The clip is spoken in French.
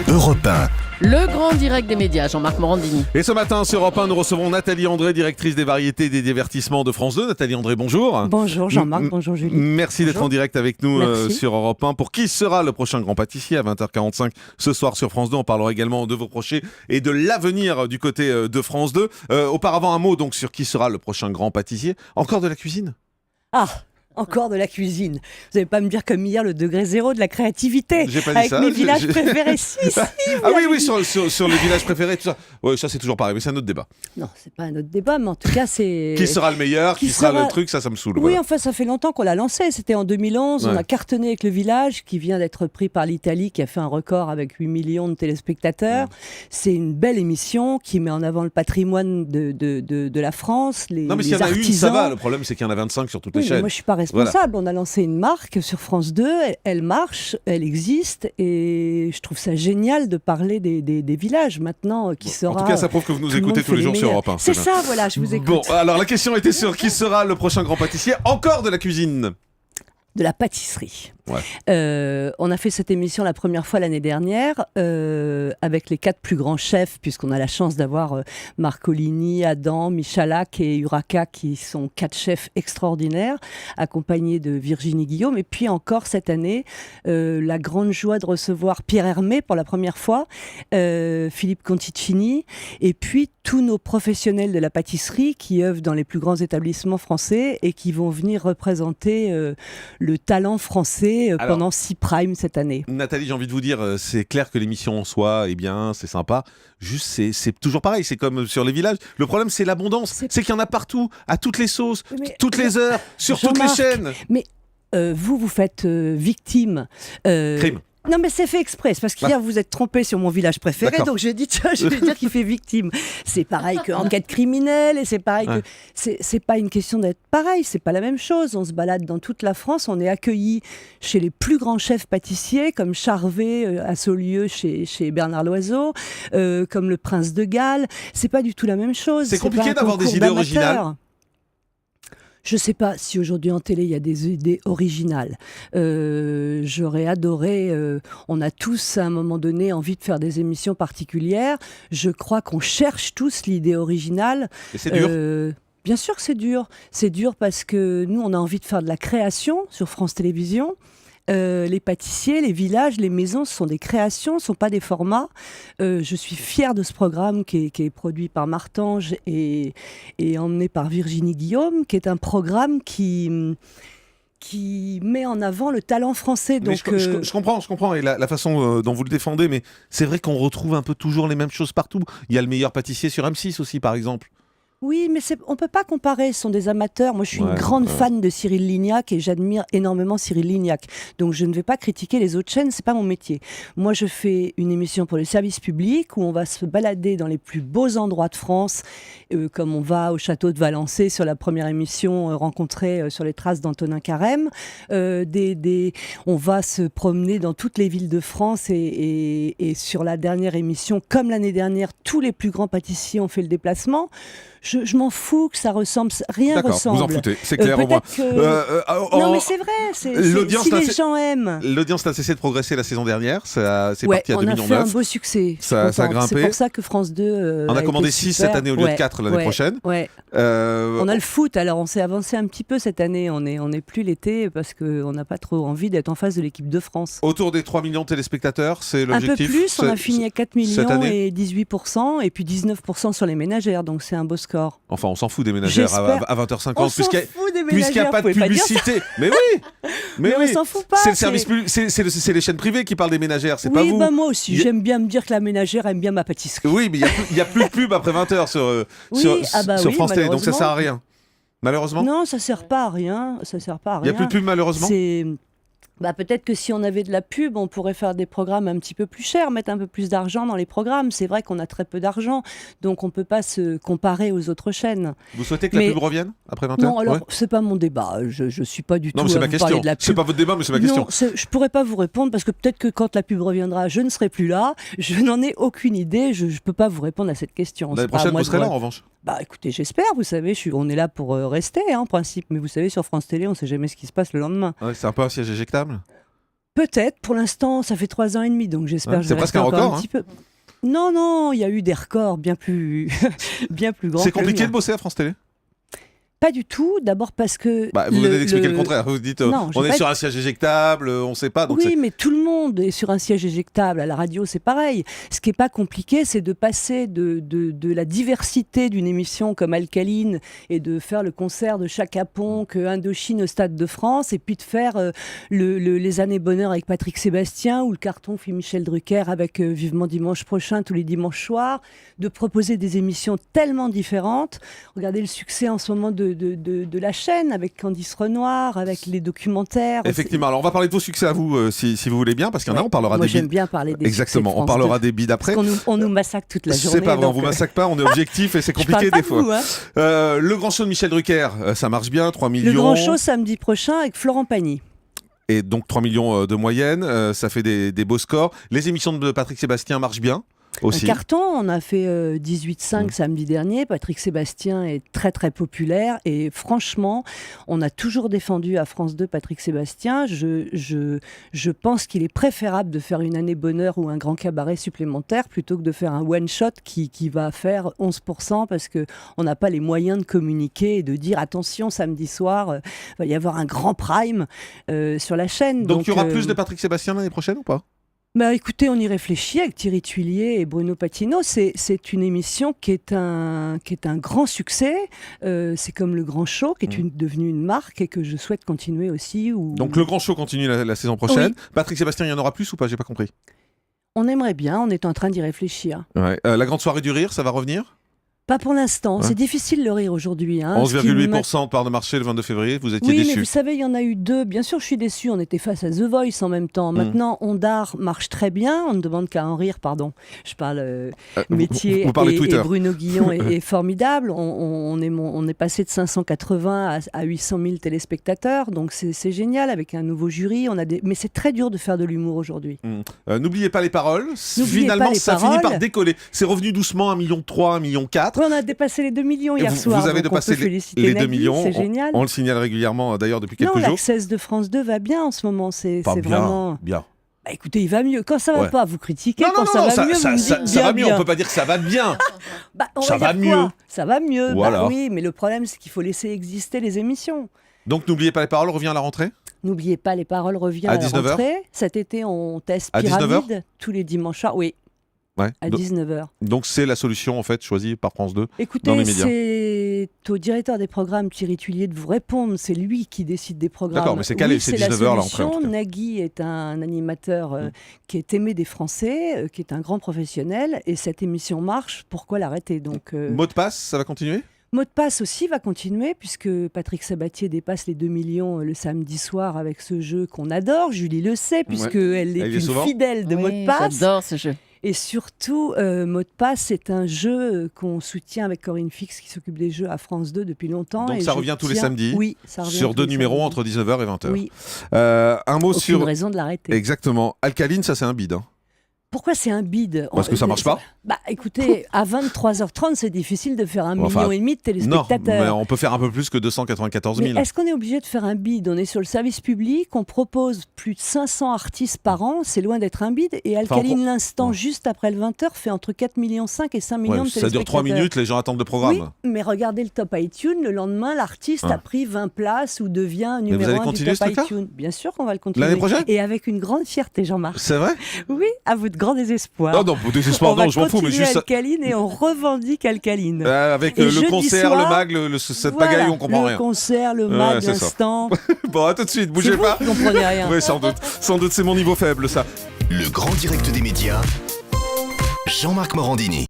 Europe 1. Le grand direct des médias, Jean-Marc Morandini. Et ce matin sur Europe 1, nous recevons Nathalie André, directrice des variétés et des divertissements de France 2. Nathalie André, bonjour. Bonjour Jean-Marc, bonjour Julie. Merci d'être Bonjour. en direct avec nous Merci. sur Europe 1. Pour qui sera le prochain grand pâtissier à 20h45 ce soir sur France 2. On parlera également de vos projets et de l'avenir du côté de France 2. Auparavant, un mot donc sur qui sera le prochain grand pâtissier. Encore de la cuisine ? Ah, encore de la cuisine. Vous n'allez pas me dire comme hier le degré zéro de la créativité. J'ai pas dit avec ça. mes villages préférés. Si, Ah oui, sur les villages préférés, tout ça. Ouais, ça c'est toujours pareil, mais c'est un autre débat. Non, c'est pas un autre débat, mais en tout cas, c'est... Qui sera le meilleur, qui sera le truc, ça me saoule. Oui, Voilà. enfin, ça fait longtemps qu'on l'a lancé. C'était en 2011. Ouais. On a cartonné avec le village qui vient d'être pris par l'Italie, qui a fait un record avec 8 millions de téléspectateurs. C'est une belle émission qui met en avant le patrimoine de la France, les Non, mais s'il y en a une, artisans. ça va. Le problème, c'est qu'il y en a 25 sur toutes les Oui, mais chaînes. moi, je suis pas responsable. On a lancé une marque sur France 2. Elle marche, elle existe. Et je trouve ça génial de parler des villages maintenant. Qui sera, En tout cas, ça prouve que vous nous tout le monde écoutez tous les fait jours sur meilleurs. Europe 1. C'est bien. ça, voilà, je vous écoute. Bon, alors la question était sur qui sera le prochain grand pâtissier. Encore de la cuisine. De la pâtisserie. Ouais. On a fait cette émission la première fois l'année dernière avec les 4 plus grands chefs, puisqu'on a la chance d'avoir Marcolini, Adam, Michalak et Urraca, qui sont 4 chefs extraordinaires, accompagnés de Virginie Guillaume. Et puis encore cette année, la grande joie de recevoir Pierre Hermé pour la première fois, Philippe Conticini, et puis tous nos professionnels de la pâtisserie qui œuvrent dans les plus grands établissements français et qui vont venir représenter le talent français pendant 6 primes cette année. Nathalie, j'ai envie de vous dire, c'est clair que l'émission en soi est bien, c'est sympa. Juste, c'est toujours pareil, c'est comme sur les villages. Le problème, c'est l'abondance. C'est qu'il y en a partout, à toutes les sauces, Mais- toutes les heures, sur toutes les Jean-Marc, chaînes. Mais vous faites victime. Crime. Non, mais c'est fait exprès. C'est parce qu'hier, vous êtes trompé sur mon village préféré. D'accord. Donc, j'ai dit, tiens, je vais dire qu'il fait victime. C'est pareil qu'enquête criminelle. Et c'est pareil Ouais. que. C'est pas une question d'être pareil. C'est pas la même chose. On se balade dans toute la France. On est accueillis chez les plus grands chefs pâtissiers, comme Charvet à Saulieu chez Bernard Loiseau, comme le Prince de Galles. C'est pas du tout la même chose. C'est compliqué pas un d'avoir des concours idées d'amateurs. originales. Je ne sais pas si aujourd'hui en télé il y a des idées originales. J'aurais adoré. On a tous à un moment donné envie de faire des émissions particulières. Je crois qu'on cherche tous l'idée originale. Et c'est dur. Bien sûr que c'est dur. C'est dur parce que nous on a envie de faire de la création sur France Télévisions. Les pâtissiers, les villages, les maisons, ce sont des créations, ce ne sont pas des formats. Je suis fière de ce programme qui est produit par Martange et emmené par Virginie Guillaume, qui est un programme qui met en avant le talent français. Mais Donc, je comprends, et la façon dont vous le défendez, mais c'est vrai qu'on retrouve un peu toujours les mêmes choses partout. Il y a le meilleur pâtissier sur M6 aussi, par exemple. oui, mais on ne peut pas comparer, ce sont des amateurs. Moi, je suis une grande fan de Cyril Lignac et j'admire énormément Cyril Lignac. Donc, je ne vais pas critiquer les autres chaînes, c'est pas mon métier. Moi, je fais une émission pour le service public où on va se balader dans les plus beaux endroits de France, comme on va au château de Valençay sur la première émission, rencontrer sur les traces d'Antonin Carême. On va se promener dans toutes les villes de France et sur la dernière émission, comme l'année dernière, tous les plus grands pâtissiers ont fait le déplacement. Je m'en fous que ça ressemble, rien D'accord, ressemble. vous en foutez, c'est clair au moins. Non, mais c'est vrai, l'audience si n'a- les gens aiment. L'audience n'a cessé de progresser la saison dernière, c'est Ouais, parti à 2,9 on a millions. fait un beau succès. Je suis Ça a contente. grimpé. C'est pour ça que France 2 On a été commandé 6 cette super. année au lieu de 4 l'année prochaine. Ouais. On a le foot, alors on s'est avancé un petit peu cette année. On est plus l'été parce qu'on n'a pas trop envie d'être en face de l'équipe de France. Autour des 3 millions de téléspectateurs, c'est Un peu l'objectif. plus, on a fini à 4 millions année et 18%, et puis 19% sur les ménagères, donc c'est un beau score. Enfin, on s'en fout des ménagères à 20h50 On s'en fout des puisqu'il n'y a ménagères, pas de vous pouvez dire ça. publicité. Mais oui, Mais on s'en fout pas. C'est le service c'est les chaînes privées qui parlent des ménagères, c'est pas Oui, vous. bah moi aussi, j'aime bien me dire que la ménagère aime bien ma pâtisserie. Oui, mais il y a plus de pub après 20h sur Oui, France Télé, donc ça malheureusement. sert à rien. Malheureusement. Non, ça sert pas à rien. Ça sert pas à Il y rien. a plus de pub malheureusement. Peut-être que si on avait de la pub, on pourrait faire des programmes un petit peu plus chers, mettre un peu plus d'argent dans les programmes. C'est vrai qu'on a très peu d'argent, donc on ne peut pas se comparer aux autres chaînes. Vous souhaitez que la pub revienne après 20h? Non, alors c'est pas mon débat. Je suis pas du tout Non, mais c'est à ma vous parler question. de la pub. C'est pas votre débat, mais c'est ma question. Non, je pourrais pas vous répondre parce que peut-être que quand la pub reviendra, je ne serai plus là. Je n'en ai aucune idée. Je peux pas vous répondre à cette question. L'année C'est pas à prochaine, moi vous de serez là vous en revanche. Bah écoutez, j'espère, vous savez, on est là pour rester en principe, mais vous savez, sur France Télé, on ne sait jamais ce qui se passe le lendemain. Ouais, c'est un peu un siège éjectable. Peut-être, pour l'instant, ça fait 3 ans et demi, donc j'espère que je c'est vais presque rester un encore record, un petit peu. Non, il y a eu des records bien plus, bien plus grands. C'est que le compliqué mien. de bosser à France Télé? Pas du tout. D'abord parce que. Vous venez d'expliquer le contraire. Vous dites, Non, on j'ai est pas sur un siège éjectable, on ne sait pas. Donc oui, mais tout le monde est sur un siège éjectable. À la radio, c'est pareil. Ce qui n'est pas compliqué, c'est de passer de la diversité d'une émission comme Alcaline et de faire le concert de Chaka Ponk, Indochine au Stade de France, et puis de faire les années bonheur avec Patrick Sébastien ou le carton fait Michel Drucker avec Vivement Dimanche Prochain tous les dimanches soirs, de proposer des émissions tellement différentes. Regardez le succès en ce moment de la chaîne avec Candice Renoir, avec les documentaires. Effectivement. Alors, on va parler de vos succès à vous, si vous voulez bien, parce qu'il y en a, on parlera Moi, des j'aime bides. bien parler des Exactement. succès de On parlera France 2. des bides après. Parce qu'on nous massacre toute la journée. C'est pas vrai, on donc, vous massacre pas, on est objectif et c'est je parle compliqué pas des de fois. vous, hein. Le grand show de Michel Drucker, ça marche bien, 3 millions. Le grand show samedi prochain avec Florent Pagny. Et donc 3 millions de moyenne, ça fait des beaux scores. Les émissions de Patrick Sébastien marchent bien aussi. Un carton, on a fait 18,5 samedi dernier. Patrick Sébastien est très très populaire et franchement, on a toujours défendu à France 2 Patrick Sébastien. Je pense qu'il est préférable de faire une année bonheur ou un grand cabaret supplémentaire plutôt que de faire un one-shot qui va faire 11% parce qu'on n'a pas les moyens de communiquer et de dire attention, samedi soir, il va y avoir un grand prime sur la chaîne. Donc il y aura plus de Patrick Sébastien l'année prochaine ou pas? Bah écoutez, on y réfléchit avec Thierry Tuillier et Bruno Patino. C'est une émission qui est un grand succès. C'est comme le Grand Show, qui est devenue une marque et que je souhaite continuer aussi. Donc le Grand Show continue la saison prochaine. Oui. Patrick Sébastien, il y en aura plus ou pas? J'ai pas compris. On aimerait bien, on est en train d'y réfléchir. Ouais. La grande soirée du rire, ça va revenir? Pas pour l'instant, Ouais. c'est difficile le rire aujourd'hui. 11,8% de part de marché le 22 février, vous étiez Oui, mais déçu. vous savez, il y en a eu 2. Bien sûr, je suis déçue. On était face à The Voice en même temps. Maintenant, Ondar marche très bien. On ne demande qu'à en rire, pardon. Je parle métier. vous parlez et Twitter. Bruno Guillon est formidable. On est passé de 580 à 800 000 téléspectateurs. Donc, c'est génial avec un nouveau jury. Mais c'est très dur de faire de l'humour aujourd'hui. N'oubliez pas les paroles. N'oubliez Finalement, pas les ça paroles. finit par décoller. C'est revenu doucement, 1,3 million, 1,4 million. Ouais, on a dépassé les 2 millions Et hier soir. vous avez donc dépassé on peut féliciter les 2 Nagui, millions. C'est génial. On le signale régulièrement d'ailleurs depuis Non, quelques jours. l'access de France 2 va bien en ce moment. C'est Pas bien, vraiment. bien. Bah, écoutez, il va mieux. Quand ça va Ouais. pas, vous critiquez. Non, Quand non, ça non, va mieux, vous me dites ça va mieux. bien. On peut pas dire que ça va bien. Bah, on Ça va dire quoi mieux. Ça va mieux. Voilà. Bah oui, mais le problème, c'est qu'il faut laisser exister les émissions. Donc n'oubliez pas les paroles, revient à la rentrée. N'oubliez pas, les paroles revient À à la 19h. rentrée. Cet été, on teste À 19h. Pyramide tous les dimanches soirs. Oui, Ouais. à 19h. Donc c'est la solution en fait choisie par France 2. Dans Écoutez, les médias. c'est au directeur des programmes, Thierry Tuillier, de vous répondre. C'est lui qui décide des programmes. D'accord, mais c'est calé, Oui, c'est la 19h là, en solution. tout cas. Nagui est un animateur qui est aimé des Français, qui est un grand professionnel, et cette émission marche. Pourquoi l'arrêter? Donc, Mot de passe, ça va continuer? Mot de passe aussi va continuer, puisque Patrick Sabatier dépasse les 2 millions le samedi soir avec ce jeu qu'on adore. Julie le sait, puisqu'elle Elle y est est une souvent. fidèle de Oui, Mot de passe. J'adore ce jeu. Et surtout, Mot de passe, c'est un jeu qu'on soutient avec Corinne Fix, qui s'occupe des jeux à France 2 depuis longtemps. Donc et ça je revient tous les tiens- samedis. Oui, ça revient Sur tous 2 les numéros samedis. entre 19h et 20h. Oui, Un mot aucune sur... raison de l'arrêter. Exactement. Alcaline, ça c'est un bide. Hein. Pourquoi c'est un bide? Parce que ça marche pas. Bah écoutez, à 23h30, c'est difficile de faire 1,5 Enfin, million de Non, téléspectateurs. mais on peut faire un peu plus que 294 000. Mais est-ce qu'on est obligé de faire un bid? On est sur le service public, on propose plus de 500 artistes par an, c'est loin d'être un bid. Et Alcaline L'Instant, juste après le 20h, fait entre 4,5 millions et 5 millions Ouais, de ça téléspectateurs. dure 3 minutes, les gens attendent le programme. Oui, mais regardez le top iTunes, le lendemain, l'artiste a pris 20 places ou devient vous numéro allez 1 du continuer top ce truc-là iTunes. Bien sûr qu'on va le continuer. L'année prochaine? Et avec une grande fierté, Jean-Marc. C'est vrai? Oui, à votre grand désespoir. Non, pour désespoir, on va non, je m'en fous, mais continuer juste... Alcaline et on revendique Alcaline. Avec Et le jeudi concert, soir, le mag, cette Voilà, pagaille, on comprend le rien. concert, le Ouais, mag, c'est ça. l'instant. Bon, à tout de suite, C'est bougez vous pas. qui comprenez rien. Oui, sans doute. Sans doute, c'est mon niveau faible, ça. Le grand direct des médias, Jean-Marc Morandini.